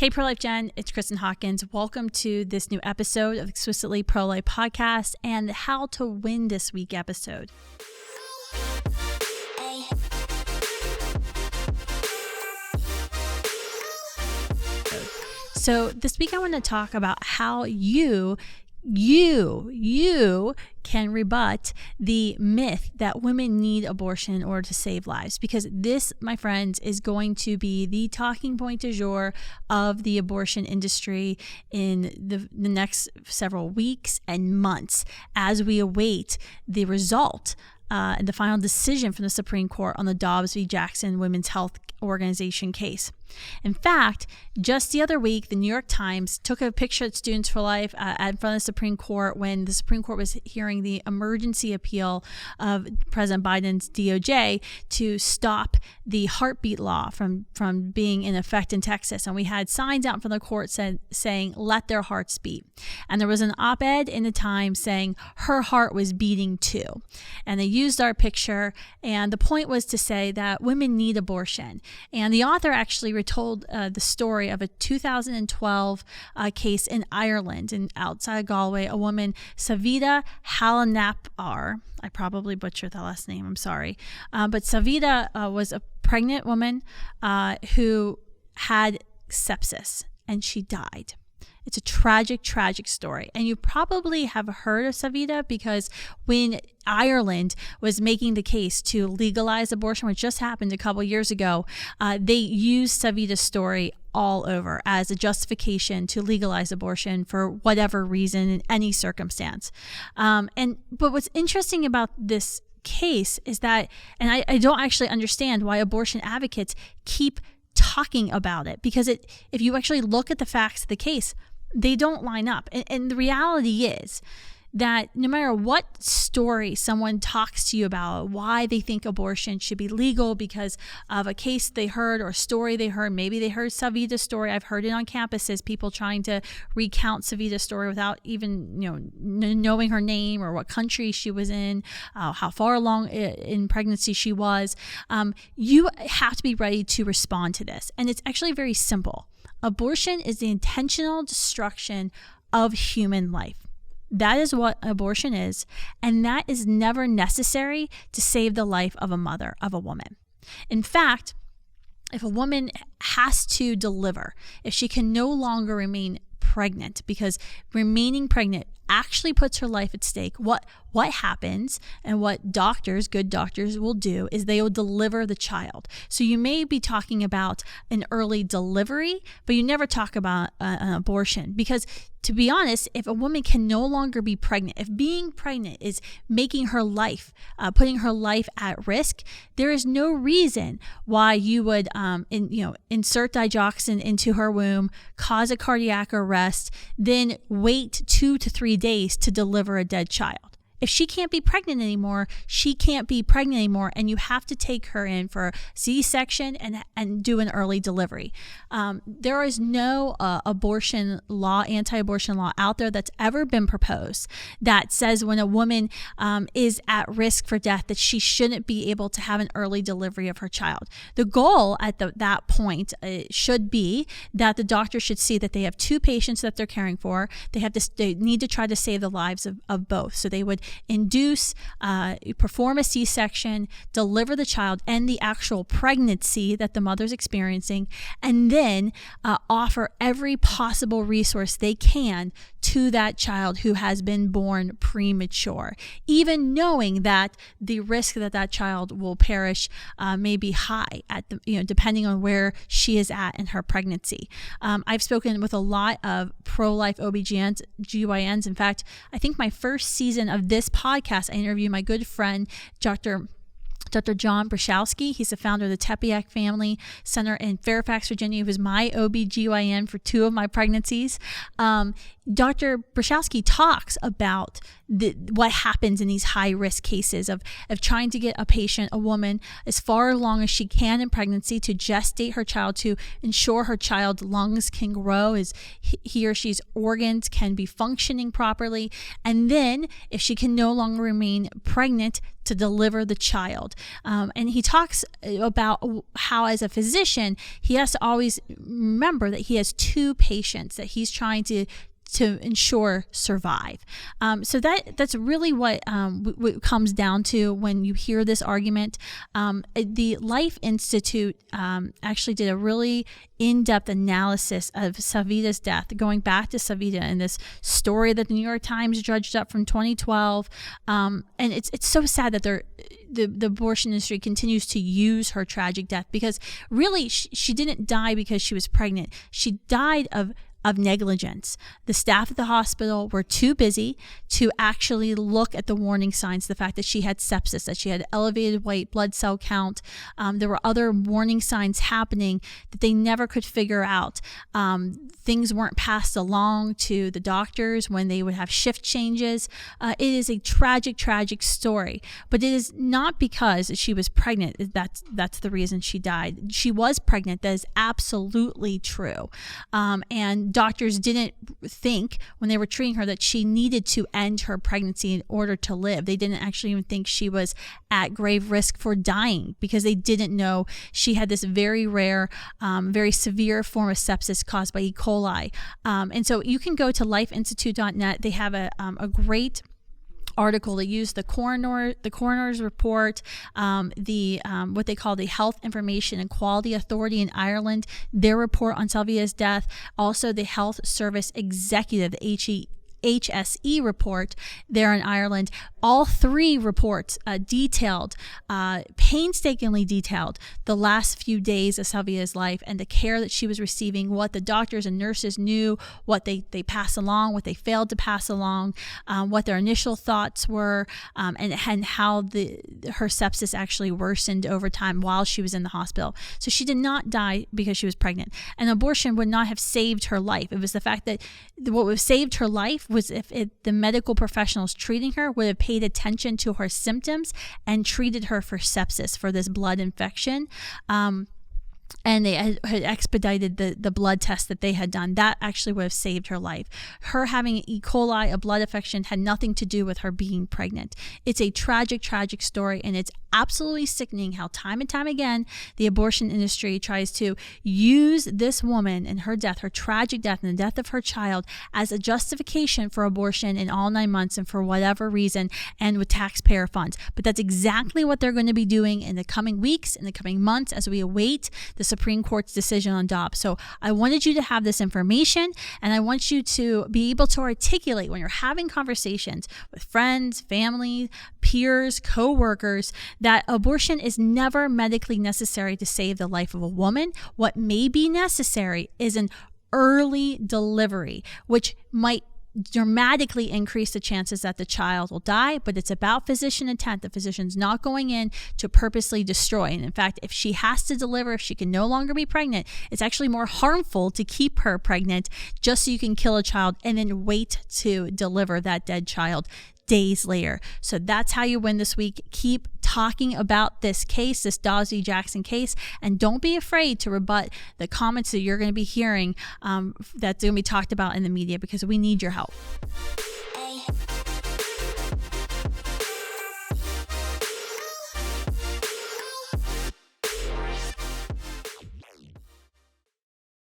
Hey, Pro-Life Jen, it's Kristen Hawkins. Welcome to this new episode of the Explicitly Pro-Life podcast and the How to Win This Week episode. So this week I want to talk about how you can rebut the myth that women need abortion in order to save lives, because this, my friends, is going to be the talking point du jour of the abortion industry in the next several weeks and months as we await the result and the final decision from the Supreme Court on the Dobbs v. Jackson Women's Health Organization case. In fact, just the other week, the New York Times took a picture at Students for Life in front of the Supreme Court when the Supreme Court was hearing the emergency appeal of President Biden's DOJ to stop the heartbeat law from being in effect in Texas. And we had signs out in front of the court saying, "Let their hearts beat." And there was an op-ed in the Times saying her heart was beating too. And they used our picture, and the point was to say that women need abortion. And the author actually told the story of a 2012 case in Ireland, and outside of Galway, a woman, Savita Hallanapar. I probably butchered the last name, I'm sorry. But Savita was a pregnant woman who had sepsis, and she died. It's a tragic, tragic story. And you probably have heard of Savita because when Ireland was making the case to legalize abortion, which just happened a couple years ago, they used Savita's story all over as a justification to legalize abortion for whatever reason in any circumstance. But what's interesting about this case is that, and I don't actually understand why abortion advocates keep talking about it, because if you actually look at the facts of the case, they don't line up. And the reality is that no matter what story someone talks to you about why they think abortion should be legal because of a case they heard or a story they heard, maybe they heard Savita's story. I've heard it on campuses, people trying to recount Savita's story without even knowing her name or what country she was in, how far along in pregnancy she was. You have to be ready to respond to this. And it's actually very simple. Abortion is the intentional destruction of human life. That is what abortion is, and that is never necessary to save the life of a mother, of a woman. In fact, if a woman has to deliver, if she can no longer remain pregnant, because remaining pregnant actually puts her life at stake, what happens and what good doctors will do is they will deliver the child. So you may be talking about an early delivery, but you never talk about an abortion, because to be honest, if a woman can no longer be pregnant, if being pregnant is making her life, putting her life at risk, there is no reason why you would insert digoxin into her womb, cause a cardiac arrest, then wait 2 to 3 days to deliver a dead child. If she can't be pregnant anymore, she can't be pregnant anymore, and you have to take her in for a C-section and do an early delivery. There is no abortion law, anti-abortion law out there that's ever been proposed that says when a woman is at risk for death that she shouldn't be able to have an early delivery of her child. The goal at that point should be that the doctor should see that they have 2 patients that they're caring for. They need to try to save the lives of both. So they would induce, perform a C-section, deliver the child and the actual pregnancy that the mother's experiencing, and then offer every possible resource they can to that child who has been born premature, even knowing that the risk that child will perish may be high depending on where she is at in her pregnancy. I've spoken with a lot of pro-life OB-GYNs. In fact, I think my first season of this podcast, I interviewed my good friend, Dr. John Brashowski. He's the founder of the Tepeyac Family Center in Fairfax, Virginia. He was my OB-GYN for 2 of my pregnancies. Dr. Brashowski talks about what happens in these high-risk cases of trying to get a woman, as far along as she can in pregnancy to gestate her child, to ensure her child's lungs can grow, as he or she's organs can be functioning properly. And then, if she can no longer remain pregnant, to deliver the child. And he talks about how, as a physician, he has to always remember that he has two patients that he's trying to ensure survive. So that's really what comes down to when you hear this argument. The Life Institute actually did a really in-depth analysis of Savita's death, going back to Savita and this story that the New York Times dredged up from 2012. And it's so sad that the abortion industry continues to use her tragic death, because really she didn't die because she was pregnant. She died of negligence. The staff at the hospital were too busy to actually look at the warning signs, the fact that she had sepsis, that she had elevated white blood cell count. There were other warning signs happening that they never could figure out. Things weren't passed along to the doctors when they would have shift changes. It is a tragic, tragic story, but it is not because she was pregnant. That's the reason she died. She was pregnant. That is absolutely true. And doctors didn't think when they were treating her that she needed to end her pregnancy in order to live. They didn't actually even think she was at grave risk for dying, because they didn't know she had this very rare, very severe form of sepsis caused by E. coli. And so you can go to lifeinstitute.net. They have a great article. They use the coroner's report, what they call the Health Information and Quality Authority in Ireland, their report on Savita's death, also the Health Service Executive, the HSE report there in Ireland. All three reports painstakingly detailed the last few days of Savita's life and the care that she was receiving, what the doctors and nurses knew, what they passed along, what they failed to pass along, what their initial thoughts were, and how her sepsis actually worsened over time while she was in the hospital. So she did not die because she was pregnant. An abortion would not have saved her life. It was the fact that what would have saved her life was if the medical professionals treating her would have paid attention to her symptoms and treated her for sepsis, for this blood infection. And they had expedited the blood test that they had done. That actually would have saved her life. Her having E. coli, a blood infection, had nothing to do with her being pregnant. It's a tragic, tragic story, and it's absolutely sickening how time and time again the abortion industry tries to use this woman and her death, her tragic death and the death of her child, as a justification for abortion in all 9 months and for whatever reason, and with taxpayer funds. But that's exactly what they're going to be doing in the coming weeks, in the coming months, as we await the Supreme Court's decision on Dobbs. So I wanted you to have this information, and I want you to be able to articulate when you're having conversations with friends, family, peers, co-workers, that abortion is never medically necessary to save the life of a woman. What may be necessary is an early delivery, which might dramatically increase the chances that the child will die, but it's about physician intent. The physician's not going in to purposely destroy. And in fact, if she has to deliver, if she can no longer be pregnant, it's actually more harmful to keep her pregnant just so you can kill a child and then wait to deliver that dead child days later. So that's how you win this week. Keep talking about this case, this Dawes v. Jackson case, and don't be afraid to rebut the comments that you're going to be hearing that's going to be talked about in the media, because we need your help.